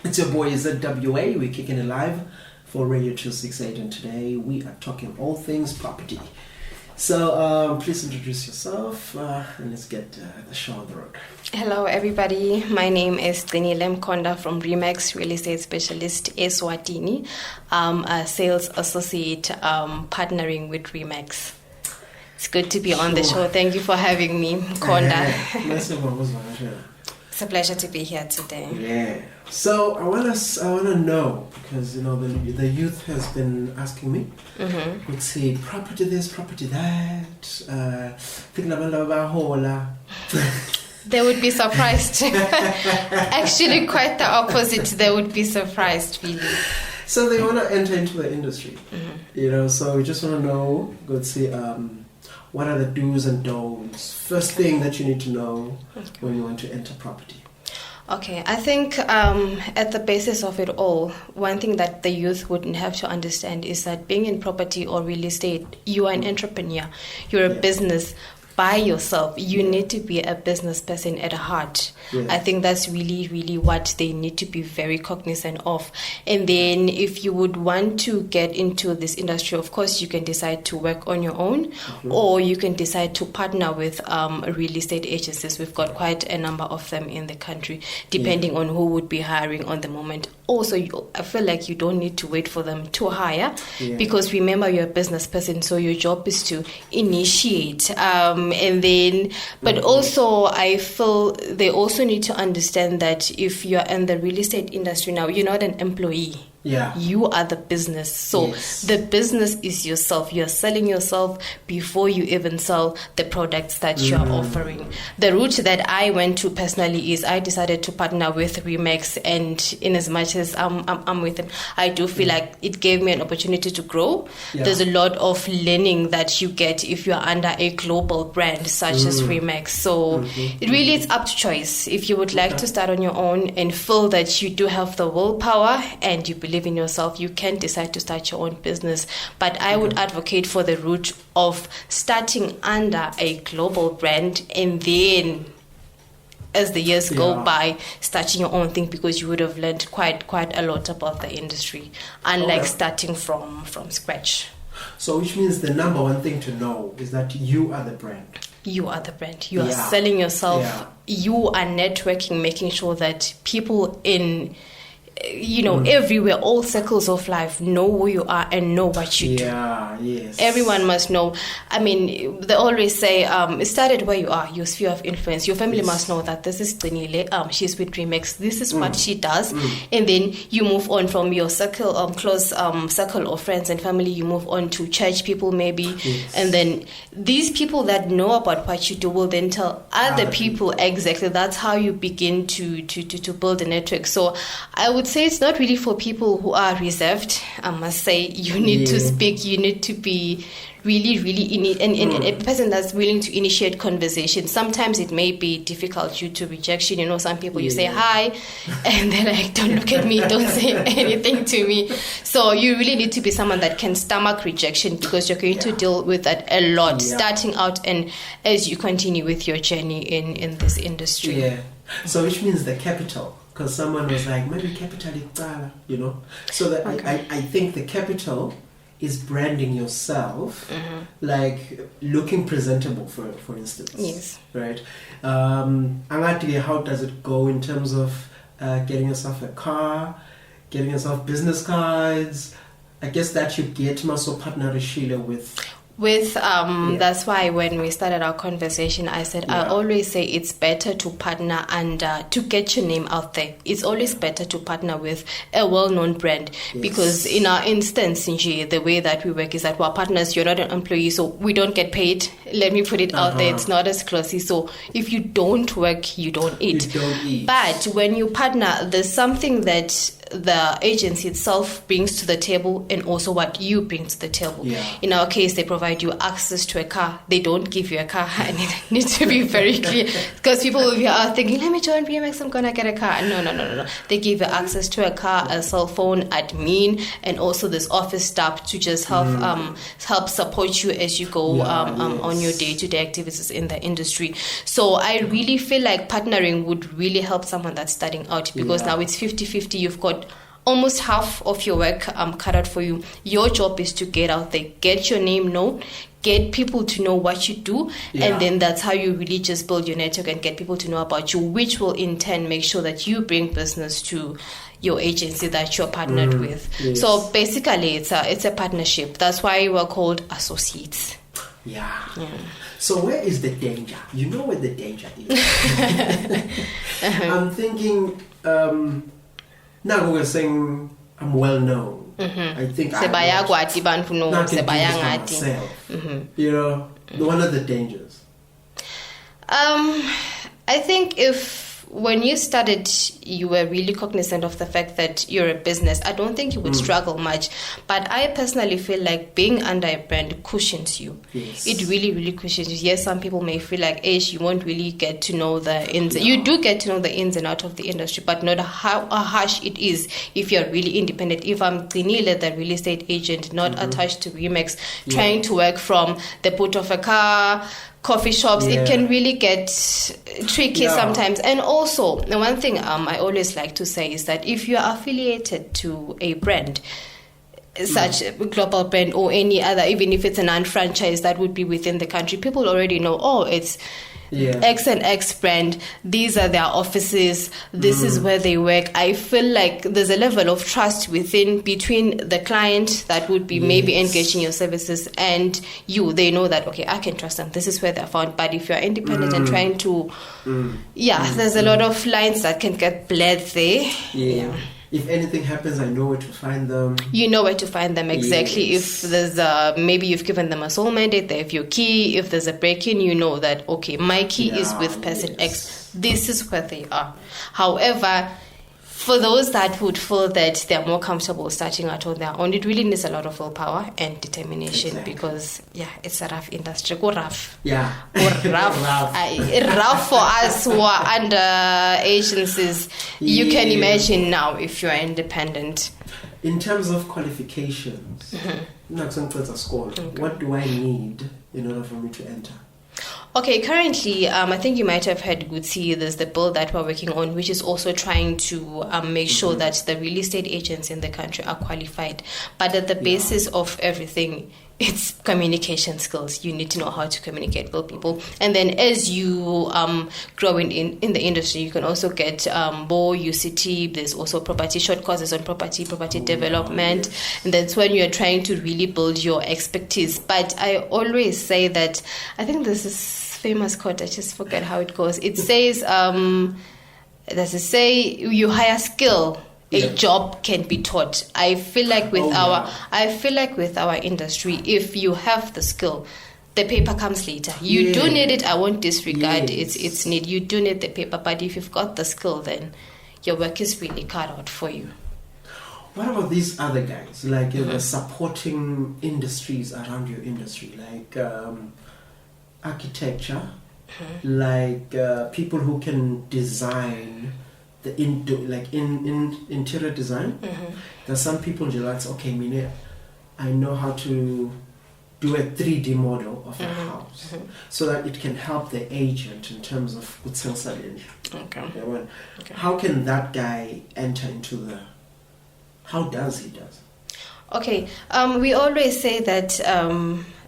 It's your boy ZWA. We're kicking it live for Radio 268, and today we are talking all things property. So please introduce yourself and let's get the show on the road. Hello everybody, my name is Dini Lemkonda from Remax Real Estate Specialist Eswatini. I'm a sales associate partnering with Remax. It's good to be on the show. Thank you for having me, Konda. It's a pleasure to be here today. Yeah. So I want to know, because the youth has been asking me. Would say property this, property that. They would be surprised. Actually, quite the opposite. They would be surprised, really. So they want to enter into the industry. So we just want to know. Let's see. What are the do's and don'ts? First thing that you need to know when you want to enter property. Okay, I think at the basis of it all, one thing that the youth wouldn't have to understand is that being in property or real estate, you are an entrepreneur. You're a business by yourself. You need to be a business person at heart. I think that's really, really what they need to be very cognizant of. And then if you would want to get into this industry, of course, you can decide to work on your own, or you can decide to partner with real estate agencies. We've got quite a number of them in the country, depending on who would be hiring on the moment. Also, I feel like you don't need to wait for them to hire, because remember, you're a business person, so your job is to initiate. And then, but also I feel they also need to understand that if you're in the real estate industry now, you're not an employee. You are the business. So the business is yourself. You're selling yourself before you even sell the products that you're offering. The route that I went to personally is I decided to partner with Remax, and in as much as I'm with them, I do feel like it gave me an opportunity to grow. There's a lot of learning that you get if you're under a global brand such as Remax. So it really is up to choice. If you would like to start on your own and feel that you do have the willpower and you believe in yourself, you can decide to start your own business. But I would advocate for the route of starting under a global brand, and then as the years go by, starting your own thing, because you would have learned quite a lot about the industry, unlike starting from scratch. So which means the number one thing to know is that you are the brand. You are the brand. You are selling yourself. You are networking, making sure that people in everywhere, all circles of life, know who you are and know what you do. Everyone must know. I mean, they always say, it started where you are, your sphere of influence. Your family must know that this is Dinile, she's with Remax, this is what she does. And then you move on from your circle, close circle of friends and family, you move on to church people maybe. And then these people that know about what you do will then tell other people. Exactly. That's how you begin to build a network. So I would say it's not really for people who are reserved. I must say, you need to speak, you need to be really and a person that's willing to initiate conversation. Sometimes it may be difficult due to rejection. Some people you say hi and they're like, don't look at me, don't say anything to me. So you really need to be someone that can stomach rejection, because you're going to deal with that a lot starting out and as you continue with your journey in this industry. So which means the capital, because someone was like, maybe capital is so that I think the capital is branding yourself, like looking presentable, for instance. Right? How does it go in terms of getting yourself a car, getting yourself business cards? I guess that you get muscle partner Sheila with. That's why when we started our conversation, I said I always say it's better to partner and to get your name out there. It's always better to partner with a well-known brand, because in our instance, the way that we work is that we're partners. You're not an employee, so we don't get paid. Let me put it out there. It's not as closely. So if you don't work, you don't eat. But when you partner, there's something that the agency itself brings to the table, and also what you bring to the table. In our case, they provide you access to a car. They don't give you a car, and it needs to be very clear, because people will be thinking, let me join BMX, I'm gonna get a car. No. They give you access to a car, a cell phone, admin, and also this office staff to just help support you as you go on your day-to-day activities in the industry. So I really feel like partnering would really help someone that's starting out, because now it's 50-50. You've got almost half of your work cut out for you. Your job is to get out there, get your name known, get people to know what you do, and then that's how you really just build your network and get people to know about you, which will in turn make sure that you bring business to your agency that you're partnered with. Yes. So basically it's a partnership. That's why we're called associates. So where is the danger? You know where the danger is. I'm thinking, now we're saying I'm well known. I think myself. You know, one of the dangers. I think when you started, you were really cognizant of the fact that you're a business. I don't think you would struggle much. But I personally feel like being under a brand cushions you. Yes. It really, really cushions you. Yes, some people may feel like, you won't really get to know the ins. You do get to know the ins and out of the industry, but not how harsh it is if you're really independent. If I'm Trinile, the real estate agent, not attached to Remax, trying to work from the boot of a car, coffee shops, it can really get tricky sometimes. And also, the one thing I always like to say is that if you are affiliated to a brand, such a global brand or any other, even if it's a non-franchise that would be within the country, people already know, it's X and X brand, these are their offices, this is where they work. I feel like there's a level of trust between the client that would be maybe engaging your services and you. They know that, okay, I can trust them, this is where they're found. But if you're independent and trying to there's a lot of lines that can get blurred there. If anything happens, I know where to find them. You know where to find them, exactly. If there's maybe you've given them a sole mandate, they have your key. If there's a break-in, you know that, okay, my key is with person X. This is where they are. However, for those that would feel that they're more comfortable starting out on their own, it really needs a lot of willpower and determination, because it's a rough industry. Go rough. Rough for us who are under agencies. You can imagine now if you're independent. In terms of qualifications, what do I need in order for me to enter? Okay, currently, I think you might have heard Gutsi, there's the bill that we're working on, which is also trying to make sure that the real estate agents in the country are qualified. But at the basis of everything, it's communication skills. You need to know how to communicate with people. And then as you grow in the industry, you can also get BO, UCT. There's also short courses on property development. And that's when you're trying to really build your expertise. But I always say that, I think this is famous quote, I just forget how it goes. It says, you hire skill, a job can be taught. I feel like with our industry, if you have the skill, the paper comes later. You do need it. I won't disregard its need. You do need the paper, but if you've got the skill, then your work is really cut out for you. What about these other guys, like the supporting industries around your industry, like architecture, like people who can design the interior design? There's some people who are like, okay, Mine, I know how to do a 3D model of a house, so that it can help the agent in terms of how can that guy enter into how does he do? Okay, we always say that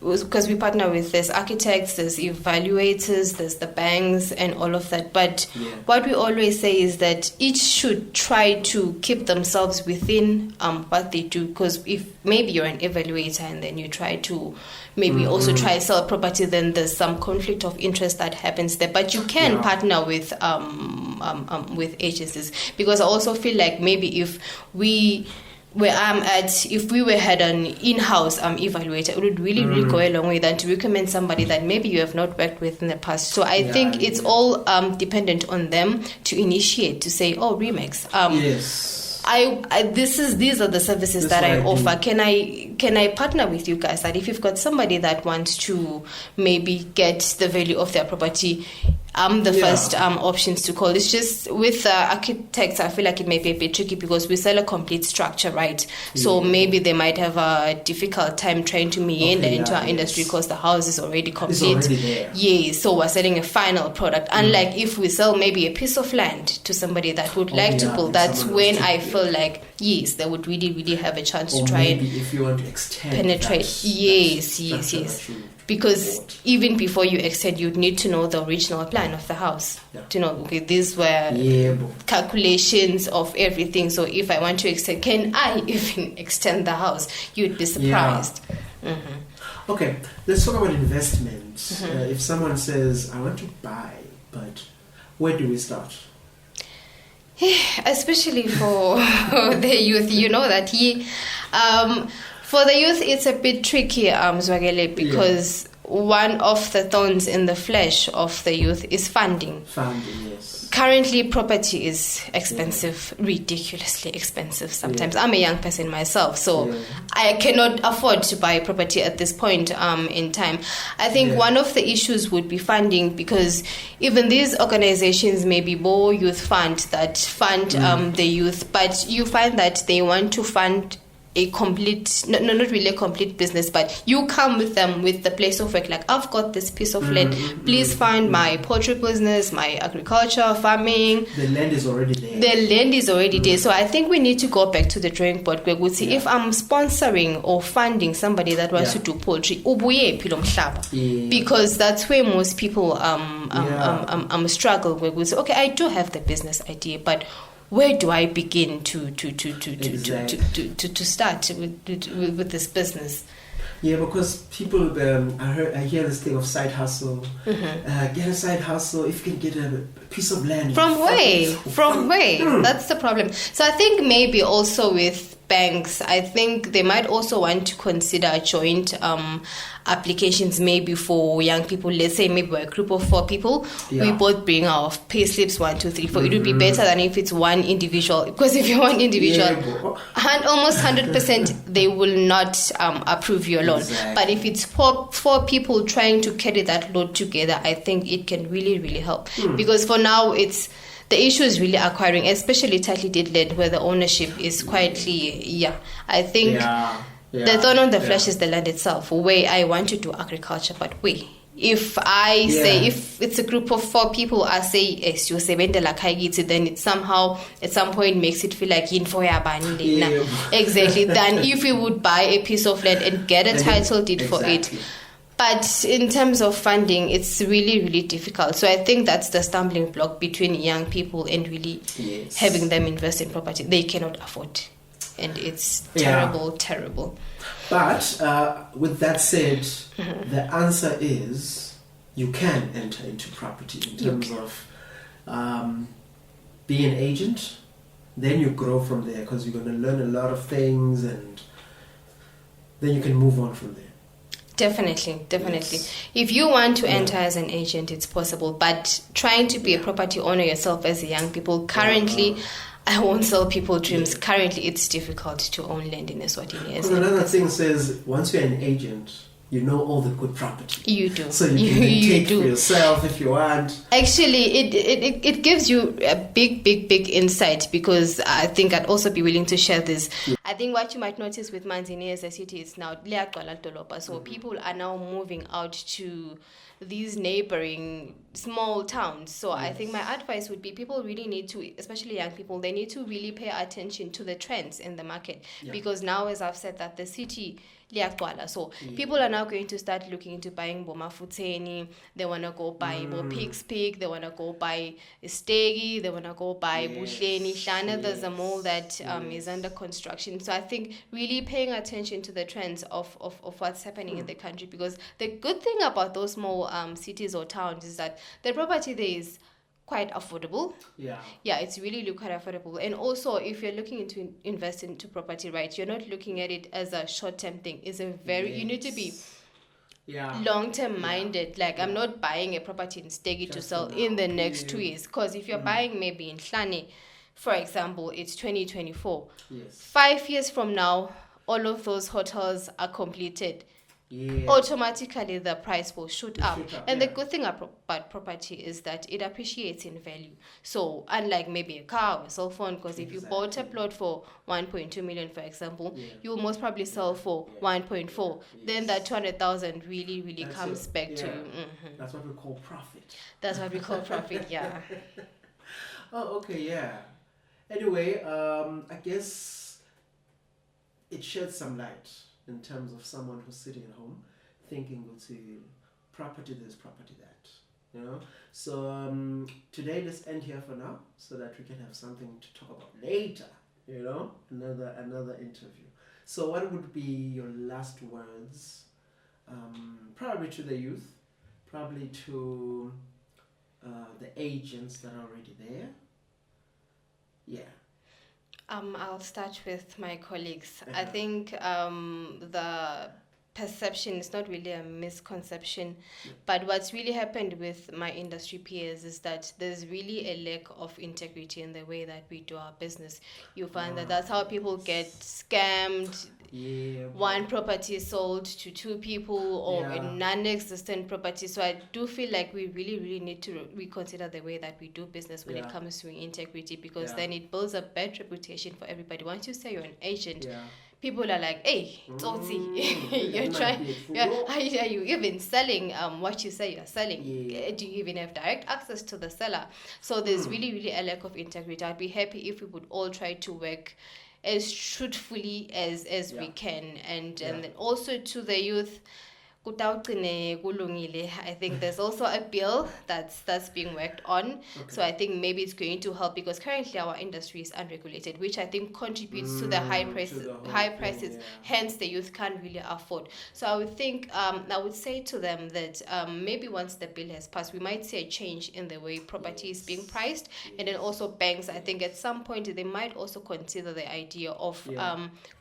because we partner with there's architects, there's evaluators, there's the banks and all of that. But what we always say is that each should try to keep themselves within what they do. Because if maybe you're an evaluator and then you try to maybe also try to sell property, then there's some conflict of interest that happens there. But you can partner with agencies, because I also feel like maybe if where I'm at, if we had an in-house evaluator, it would really go a long way than to recommend somebody that maybe you have not worked with in the past. So I think it's all dependent on them to initiate, to say, oh, Remax, these are the services that I offer. Can I partner with you guys? That if you've got somebody that wants to maybe get the value of their property, the first options to call. It's just with architects, I feel like it may be a bit tricky because we sell a complete structure, right? So maybe they might have a difficult time trying to meander into our industry because the house is already complete. It's already there. Yes, so we're selling a final product. Unlike if we sell maybe a piece of land to somebody that would like to build, that's when I feel like, yes, they would really, really have a chance to try and if you want to extend penetrate. Yes. Because even before you extend, you'd need to know the original plan of the house. To know, okay, these were calculations of everything. So if I want to extend, can I even extend the house? You'd be surprised. Okay, let's talk about investment. If someone says, I want to buy, but where do we start? Especially for the youth, you know that for the youth, it's a bit tricky, Zwagele, because one of the thorns in the flesh of the youth is funding. Funding, yes. Currently, property is expensive, ridiculously expensive sometimes. I'm a young person myself, so I cannot afford to buy property at this point in time. I think one of the issues would be funding, because even these organizations, maybe Bo Youth Fund, that fund the youth, but you find that they want to fund a complete, not really a complete business, but you come with them with the place of work, like, I've got this piece of land, please fund my poultry business, my agriculture, farming. The land is already there. The land is already there. So I think we need to go back to the drawing board. We would see if I'm sponsoring or funding somebody that wants to do poultry, because that's where most people struggle. We would say, okay, I do have the business idea, but where do I begin to start with this business? Yeah, because people, I hear this thing of side hustle. Get a side hustle if you can get a piece of land. From where? That's the problem. So I think maybe also with banks, I think they might also want to consider joint applications, maybe for young people. Let's say maybe we're a group of 4 people. We both bring our pay slips 1, 2, 3, 4. It would be better than if it's one individual, because if you're one individual, almost 100% they will not approve your loan. But if it's 4 people trying to carry that load together, I think it can really, really help. Because for now, the issue is really acquiring, especially tightly deed land, where the ownership is quietly, I think the thorn on the flesh is the land itself, where I want to do agriculture, but if I say, if it's a group of 4 people, I say, then it somehow at some point makes it feel like exactly. Then if we would buy a piece of land and get a title deed for it. But in terms of funding, it's really, really difficult. So I think that's the stumbling block between young people and really having them invest in property. They cannot afford. And it's terrible. But with that said, the answer is you can enter into property in terms of being an agent. Then you grow from there, because you're going to learn a lot of things, and then you can move on from there. Definitely. Yes. If you want to enter as an agent, it's possible. But trying to be a property owner yourself as a young people, currently, I won't sell people dreams. Currently, it's difficult to own land in Eswatini. Another thing says, once you're an agent, you know all the good property. You do. So you can take for yourself if you want. Actually, it gives you a big insight, because I think I'd also be willing to share this. I think what you might notice with Manzini as a city is now so people are now moving out to these neighboring small towns. So I think my advice would be, people really need to, especially young people, they need to really pay attention to the trends in the market, because now, as I've said, that the city so people are now going to start looking into buying Bomafuteni. They want to go buy Pig's Pig. They want to go buy Stegi. They want to go buy Bushleni Shana. There's a mall that is under construction. So I think really paying attention to the trends of what's happening in the country, because the good thing about those small cities or towns is that the property there is quite affordable. It's really quite affordable. And also, if you're looking into invest into property, right, you're not looking at it as a short-term thing. It's a very you need to be long-term minded. Like, I'm not buying a property in Stegi to sell in the next 2 years, because if you're buying maybe in Hlane, for example, it's 2024. 5 years from now, all of those hotels are completed. automatically the price will shoot up. And yeah. the good thing about property is that it appreciates in value. So unlike maybe a car or a cell phone, because if you bought a plot for 1.2 million, for example, you will most probably sell for 1.4. Then that 200,000 really That's comes it. back to Yeah. you. Mhm. That's what we call profit. That's what we call profit, yeah. Oh, okay, yeah. Anyway, I guess it sheds some light in terms of someone who's sitting at home thinking, go to property this, property that. You know? So today let's end here for now so that we can have something to talk about later. You know? Another interview. So what would be your last words? Probably to the youth, probably to the agents that are already there. Yeah. I'll start with my colleagues. I think the perception is not really a misconception, but what's really happened with my industry peers is that there's really a lack of integrity in the way that we do our business. You find that that's how people get scammed. Yeah. One property is sold to two people, or a non-existent property. So I do feel like we really need to reconsider the way that we do business when it comes to integrity, because then it builds a bad reputation for everybody. Once you say you're an agent, people are like, hey, Tsotsi, you're trying, are you even selling what you say you're selling? Do you even have direct access to the seller? So there's really a lack of integrity. I'd be happy if we would all try to work as truthfully as we can. And then also to the youth, I think there's also a bill that's being worked on. So I think maybe it's going to help, because currently our industry is unregulated, which I think contributes to the high prices. Hence the youth can't really afford. So I would think I would say to them that maybe once the bill has passed, we might see a change in the way property is being priced. And then also banks, I think at some point they might also consider the idea of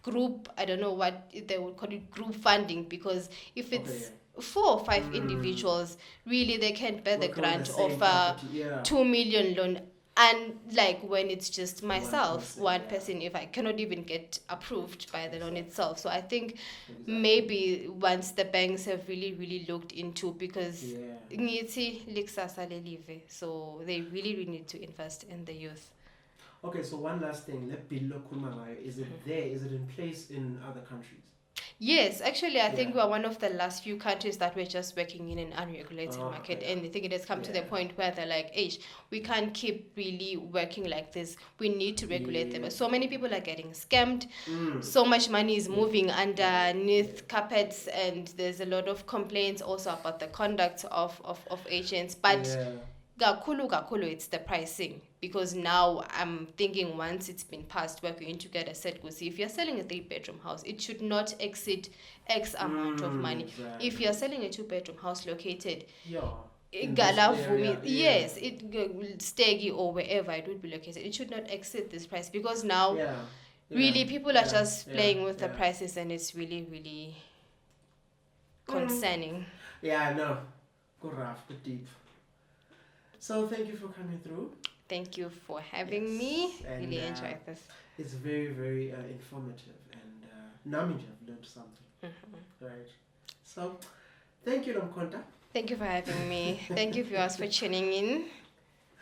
group, I don't know what they would call it, group funding, because if it's 4 or 5 individuals, really they can bear the grant of a 2 million loan. And like when it's just myself, one person, if I cannot even get approved by the loan itself. So I think maybe once the banks have really looked into, because so they really need to invest in the youth. Okay, so one last thing. Is it there? Is it in place in other countries? Yes, actually, I think we're one of the last few countries that we're just working in an unregulated market. And I think it has come to the point where they're like, hey, we can't keep really working like this. We need to regulate them. So many people are getting scammed. So much money is moving underneath carpets. And there's a lot of complaints also about the conduct of agents. But Gakulu, it's the pricing, because now I'm thinking once it's been passed, we're going to get a set go. See, if you're selling a 3-bedroom house, it should not exceed X amount of money. Exactly. If you're selling a 2-bedroom house located, yes, it will Stegi or wherever it would be located, it should not exceed this price, because now really people are just playing with the prices, and it's really concerning. Yeah, I know. Go rough, go deep. So thank you for coming through. Thank you for having me. And, really enjoyed this. It's very informative, and I've learned something. Right. So thank you, Lomkonta. Thank you for having me. Thank you viewers for tuning in.